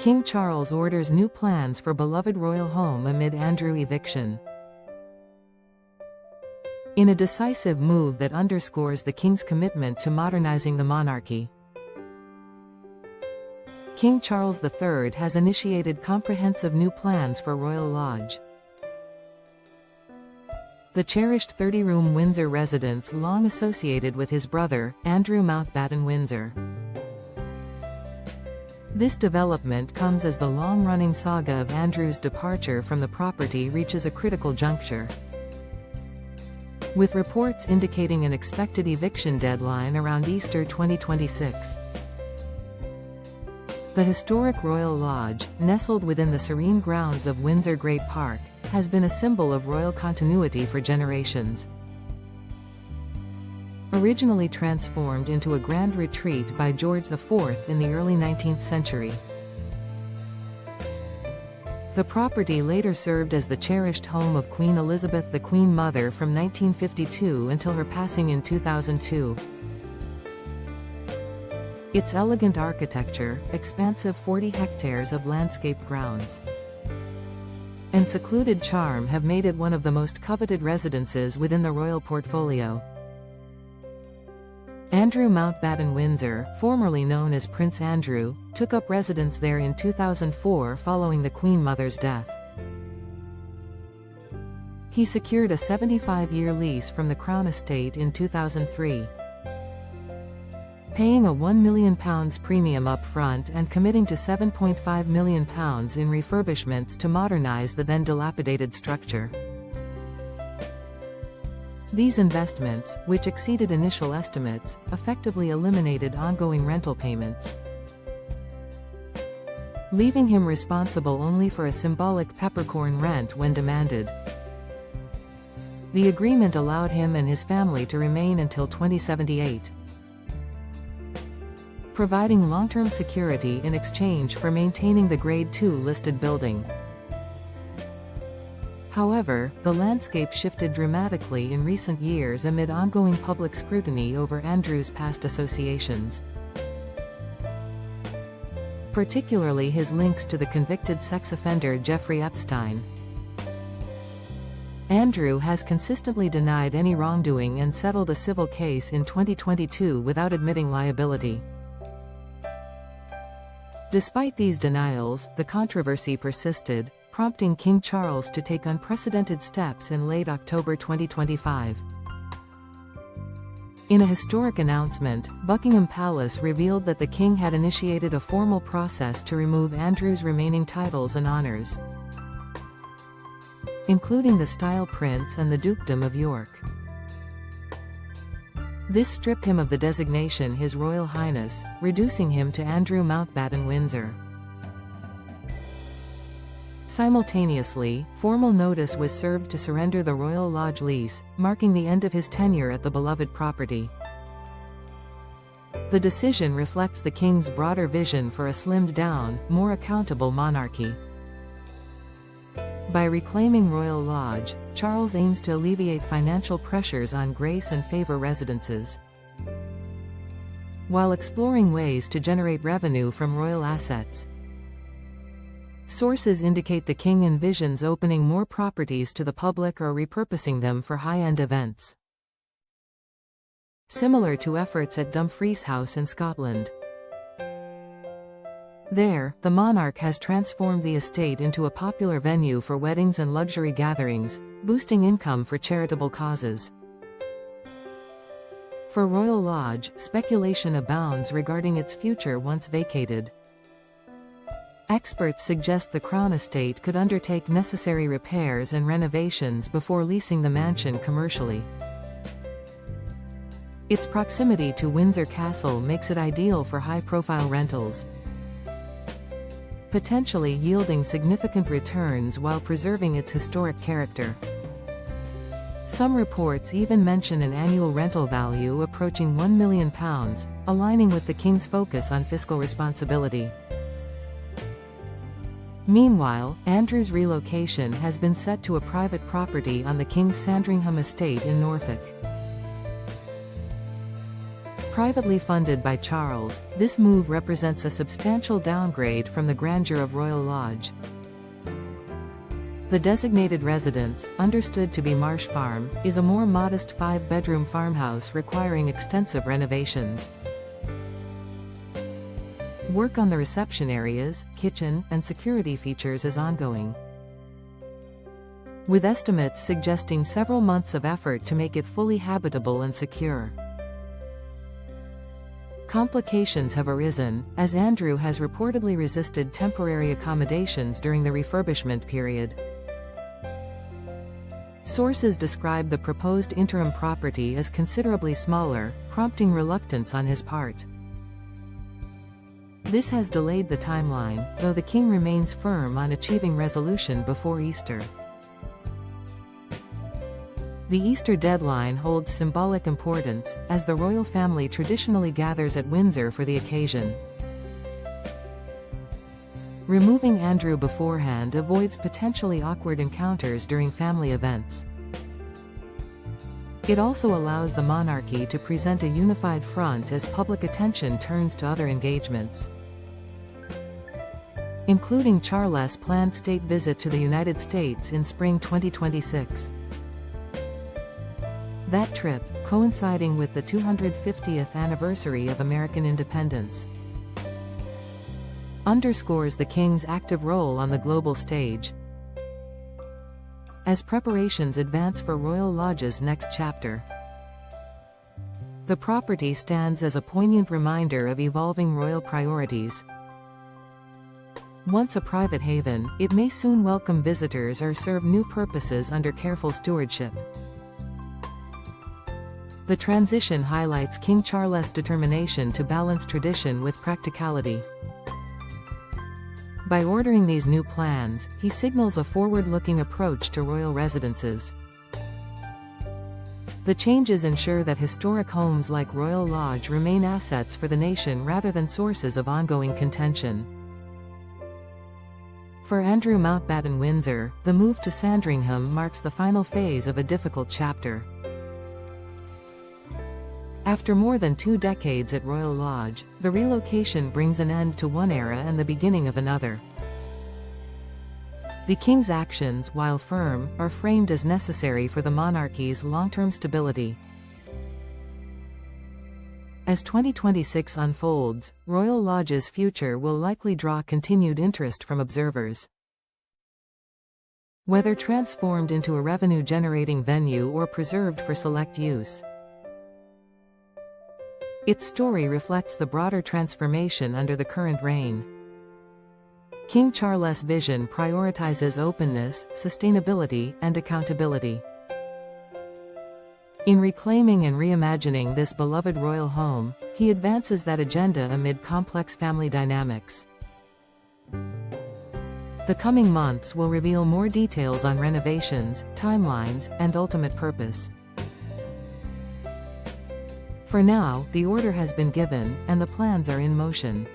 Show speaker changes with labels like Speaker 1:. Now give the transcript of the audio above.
Speaker 1: King Charles orders new plans for beloved royal home amid Andrew eviction. In a decisive move that underscores the king's commitment to modernizing the monarchy, King Charles III has initiated comprehensive new plans for Royal Lodge. The cherished 30-room Windsor residence long associated with his brother, Andrew Mountbatten Windsor. This development comes as the long-running saga of Andrew's departure from the property reaches a critical juncture, with reports indicating an expected eviction deadline around Easter 2026. The historic Royal Lodge, nestled within the serene grounds of Windsor Great Park, has been a symbol of royal continuity for generations. Originally transformed into a grand retreat by George IV in the early 19th century, the property later served as the cherished home of Queen Elizabeth, the Queen Mother, from 1952 until her passing in 2002. Its elegant architecture, expansive 40 hectares of landscape grounds, and secluded charm have made it one of the most coveted residences within the royal portfolio. Andrew Mountbatten Windsor, formerly known as Prince Andrew, took up residence there in 2004 following the Queen Mother's death. He secured a 75-year lease from the Crown Estate in 2003. Paying a £1 million premium up front and committing to £7.5 million in refurbishments to modernize the then dilapidated structure. These investments, which exceeded initial estimates, effectively eliminated ongoing rental payments, leaving him responsible only for a symbolic peppercorn rent when demanded. The agreement allowed him and his family to remain until 2078. Providing long-term security in exchange for maintaining the Grade 2 listed building. However, the landscape shifted dramatically in recent years amid ongoing public scrutiny over Andrew's past associations, particularly his links to the convicted sex offender Jeffrey Epstein. Andrew has consistently denied any wrongdoing and settled a civil case in 2022 without admitting liability. Despite these denials, the controversy persisted, prompting King Charles to take unprecedented steps in late October 2025. In a historic announcement, Buckingham Palace revealed that the king had initiated a formal process to remove Andrew's remaining titles and honours, including the Style Prince and the Dukedom of York. This stripped him of the designation His Royal Highness, reducing him to Andrew Mountbatten Windsor. Simultaneously, formal notice was served to surrender the Royal Lodge lease, marking the end of his tenure at the beloved property. The decision reflects the king's broader vision for a slimmed-down, more accountable monarchy. By reclaiming Royal Lodge, Charles aims to alleviate financial pressures on grace and favour residences, while exploring ways to generate revenue from royal assets. Sources indicate the king envisions opening more properties to the public or repurposing them for high-end events, similar to efforts at Dumfries House in Scotland. There, the monarch has transformed the estate into a popular venue for weddings and luxury gatherings, boosting income for charitable causes. For Royal Lodge, speculation abounds regarding its future once vacated. Experts suggest the Crown Estate could undertake necessary repairs and renovations before leasing the mansion commercially. Its proximity to Windsor Castle makes it ideal for high-profile rentals, potentially yielding significant returns while preserving its historic character. Some reports even mention an annual rental value approaching £1 million, aligning with the king's focus on fiscal responsibility. Meanwhile, Andrew's relocation has been set to a private property on the King's Sandringham estate in Norfolk. Privately funded by Charles, this move represents a substantial downgrade from the grandeur of Royal Lodge. The designated residence, understood to be Marsh Farm, is a more modest 5-bedroom farmhouse requiring extensive renovations. Work on the reception areas, kitchen, and security features is ongoing, with estimates suggesting several months of effort to make it fully habitable and secure. Complications have arisen, as Andrew has reportedly resisted temporary accommodations during the refurbishment period. Sources describe the proposed interim property as considerably smaller, prompting reluctance on his part. This has delayed the timeline, though the king remains firm on achieving resolution before Easter. The Easter deadline holds symbolic importance, as the royal family traditionally gathers at Windsor for the occasion. Removing Andrew beforehand avoids potentially awkward encounters during family events. It also allows the monarchy to present a unified front as public attention turns to other engagements, including Charles' planned state visit to the United States in spring 2026. That trip, coinciding with the 250th anniversary of American independence, underscores the king's active role on the global stage. As preparations advance for Royal Lodge's next chapter, the property stands as a poignant reminder of evolving royal priorities. Once a private haven, it may soon welcome visitors or serve new purposes under careful stewardship. The transition highlights King Charles' determination to balance tradition with practicality. By ordering these new plans, he signals a forward-looking approach to royal residences. The changes ensure that historic homes like Royal Lodge remain assets for the nation rather than sources of ongoing contention. For Andrew Mountbatten Windsor, the move to Sandringham marks the final phase of a difficult chapter. After more than 2 decades at Royal Lodge, the relocation brings an end to one era and the beginning of another. The king's actions, while firm, are framed as necessary for the monarchy's long-term stability. As 2026 unfolds, Royal Lodge's future will likely draw continued interest from observers. Whether transformed into a revenue-generating venue or preserved for select use, its story reflects the broader transformation under the current reign. King Charles' vision prioritizes openness, sustainability, and accountability. In reclaiming and reimagining this beloved royal home, he advances that agenda amid complex family dynamics. The coming months will reveal more details on renovations, timelines, and ultimate purpose. For now, the order has been given, and the plans are in motion.